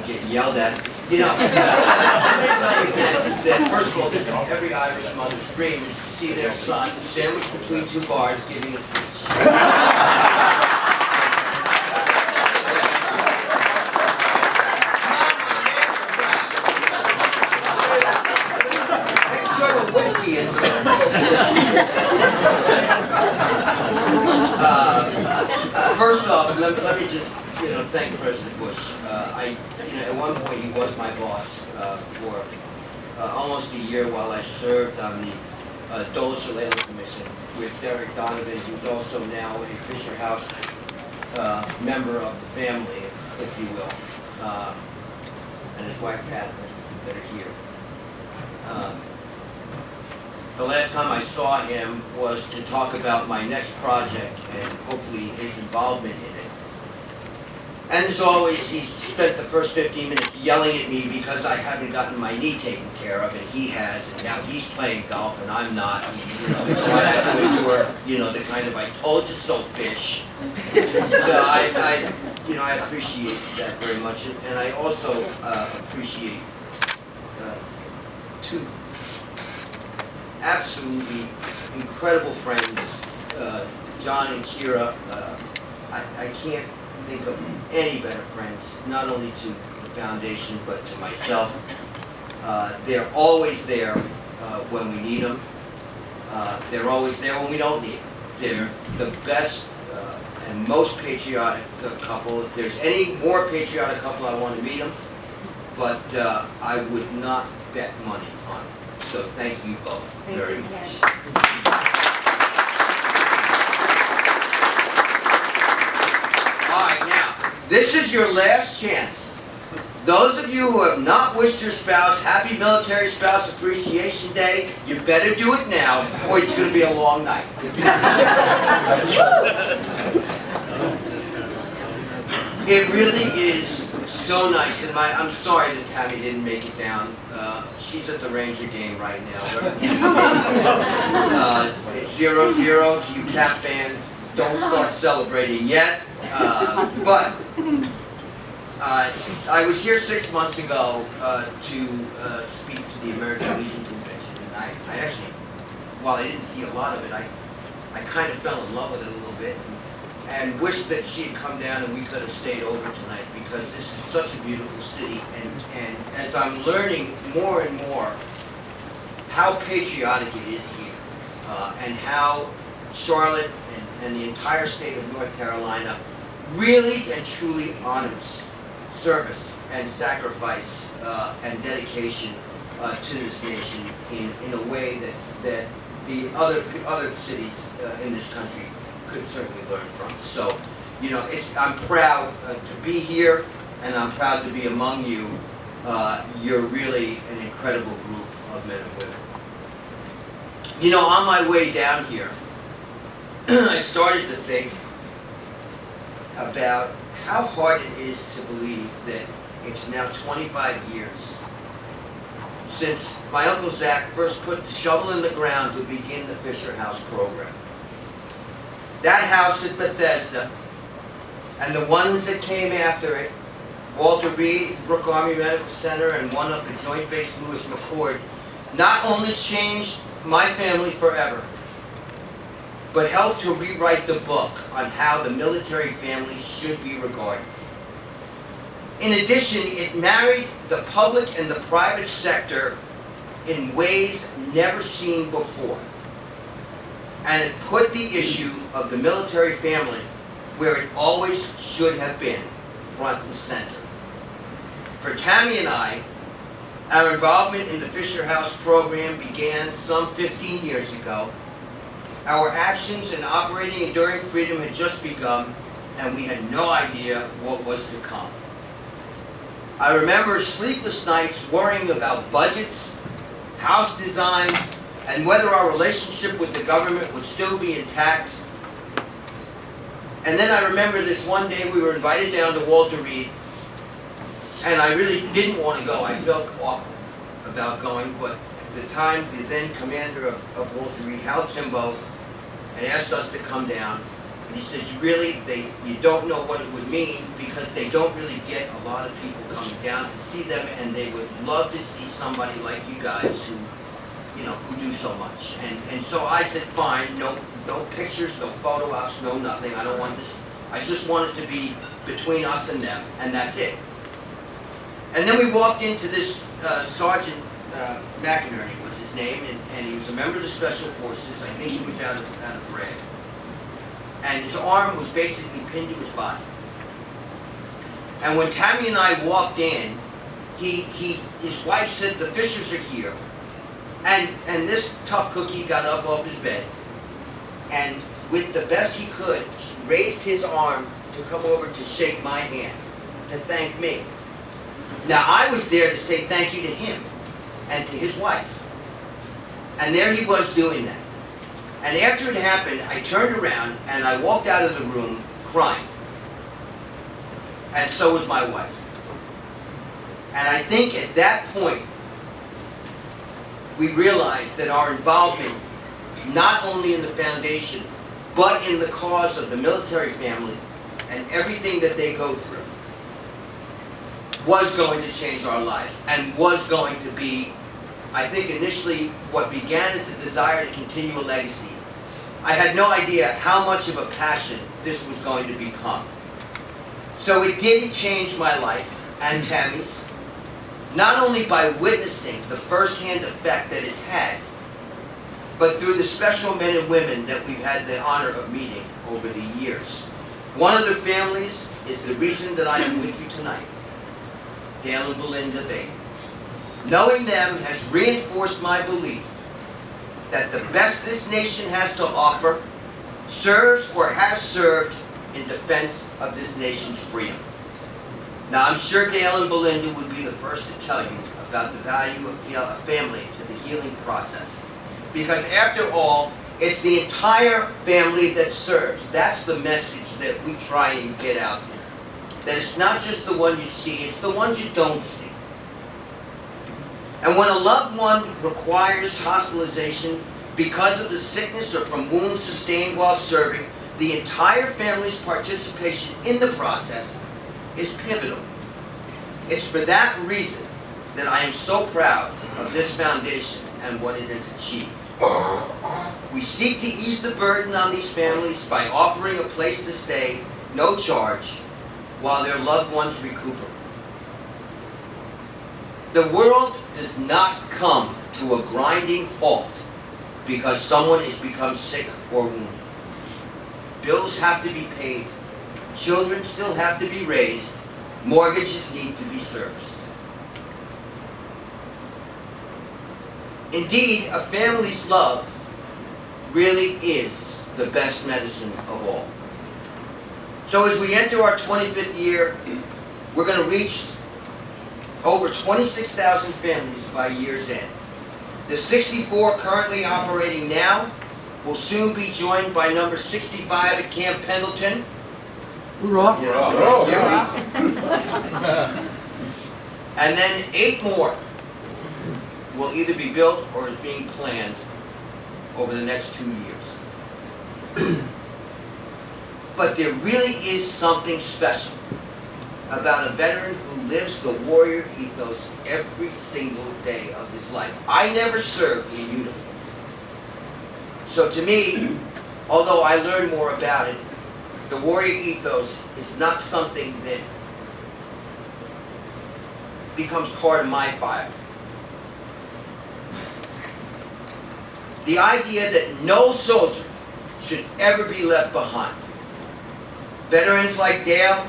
getting yelled at. You know, let me tell you that first of all, this is every Irish mother's dream is to see their son sandwiched between two bars giving a speech. Whiskey is first off, let me just thank President Bush. At one point he was my boss for almost a year while I served on the Dole Shalala Commission with Derek Donovan, who's also now a Fisher House member of the family, if you will, and his wife Catherine that are here. The last time I saw him was to talk about my next project and hopefully his involvement in it. And as always, he spent the first 15 minutes yelling at me because I haven't gotten my knee taken care of, and he has, and now he's playing golf and I'm not. I mean, so I have to endure, the kind of "I told you so" fish. So I appreciate that very much, and I also appreciate two absolutely incredible friends, John and Kira. I can't think of any better friends, not only to the foundation, but to myself. They're always there when we need them. They're always there when we don't need them. They're the best and most patriotic couple. If there's any more patriotic couple, I want to meet them, but I would not bet money on them. So thank you both very much. All right, now, this is your last chance. Those of you who have not wished your spouse Happy Military Spouse Appreciation Day, you better do it now, or it's going to be a long night. It really is so nice, and I'm sorry that Tammy didn't make it down. She's at the Ranger game right now. It's 0-0 to you Cap fans. Don't start celebrating yet. But I was here 6 months ago to speak to the American Legion Convention, and I actually, while I didn't see a lot of it, I kind of fell in love with it a little bit. And wish that she had come down and we could have stayed over tonight, because this is such a beautiful city, and as I'm learning more and more how patriotic it is here, and how Charlotte and the entire state of North Carolina really and truly honors service and sacrifice and dedication to this nation in a way that the other cities in this country could certainly learn from. So, I'm proud to be here, and I'm proud to be among you. You're really an incredible group of men and women. On my way down here, I started to think about how hard it is to believe that it's now 25 years since my Uncle Zach first put the shovel in the ground to begin the Fisher House program. That house at Bethesda, and the ones that came after it, Walter Reed, Brooke Army Medical Center, and one up at Joint Base Lewis McChord, not only changed my family forever, but helped to rewrite the book on how the military family should be regarded. In addition, it married the public and the private sector in ways never seen before. And it put the issue of the military family where it always should have been, front and center. For Tammy and I, our involvement in the Fisher House program began some 15 years ago. Our actions in operating Enduring Freedom had just begun, and we had no idea what was to come. I remember sleepless nights worrying about budgets, house designs, and whether our relationship with the government would still be intact. And then I remember this one day we were invited down to Walter Reed, and I really didn't want to go. I felt awful about going, but at the time, the then commander of Walter Reed, Hal Kimbo, had asked us to come down, And he says, really, you don't know what it would mean because they don't really get a lot of people coming down to see them, and they would love to see somebody like you guys who do so much. And so I said, fine, no pictures, no photo ops, no nothing. I don't want this. I just want it to be between us and them, and that's it. And then we walked into this Sergeant McInerney was his name, and he was a member of the Special Forces. I think he was out of Bragg. And his arm was basically pinned to his body. And when Tammy and I walked in, his wife said, the Fishers are here. And this tough cookie got up off his bed, and with the best he could, raised his arm to come over to shake my hand, to thank me. Now, I was there to say thank you to him and to his wife. And there he was doing that. And after it happened, I turned around and I walked out of the room crying. And so was my wife. And I think at that point, we realized that our involvement, not only in the foundation, but in the cause of the military family and everything that they go through, was going to change our lives and was going to be, I think initially, what began as a desire to continue a legacy. I had no idea how much of a passion this was going to become. So it did change my life and Tammy's, not only by witnessing the first-hand effect that it's had, but through the special men and women that we've had the honor of meeting over the years. One of the families is the reason that I am with you tonight, Dale and Belinda Bain. Knowing them has reinforced my belief that the best this nation has to offer serves or has served in defense of this nation's freedom. Now, I'm sure Dale and Belinda would be the first to tell you about the value of a family to the healing process. Because after all, it's the entire family that serves. That's the message that we try and get out there. That it's not just the one you see, it's the ones you don't see. And when a loved one requires hospitalization because of the sickness or from wounds sustained while serving, the entire family's participation in the process is pivotal. It's for that reason that I am so proud of this foundation and what it has achieved. We seek to ease the burden on these families by offering a place to stay, no charge, while their loved ones recuperate. The world does not come to a grinding halt because someone has become sick or wounded. Bills have to be paid. Children still have to be raised. Mortgages need to be serviced. Indeed, a family's love really is the best medicine of all. So as we enter our 25th year, we're going to reach over 26,000 families by year's end. The 64 currently operating now will soon be joined by number 65 at Camp Pendleton. Hoorah! And then 8 more will either be built or is being planned over the next 2 years. But there really is something special about a veteran who lives the warrior ethos every single day of his life. I never served in uniform. So to me, although I learned more about it, the warrior ethos is not something that becomes part of my fire. The idea that no soldier should ever be left behind. Veterans like Dale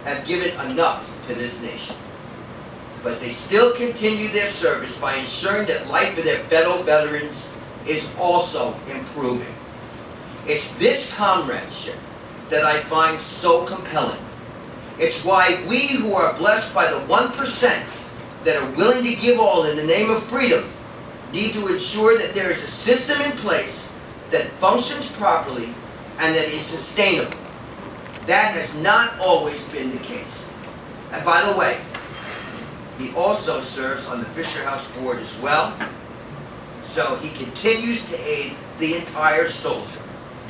have given enough to this nation, but they still continue their service by ensuring that life for their fellow veterans is also improving. It's this comradeship that I find so compelling. It's why we who are blessed by the 1% that are willing to give all in the name of freedom need to ensure that there is a system in place that functions properly and that is sustainable. That has not always been the case. And by the way, he also serves on the Fisher House board as well, so he continues to aid the entire soldier.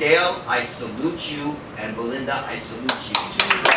Dale, I salute you, and Belinda, I salute you too.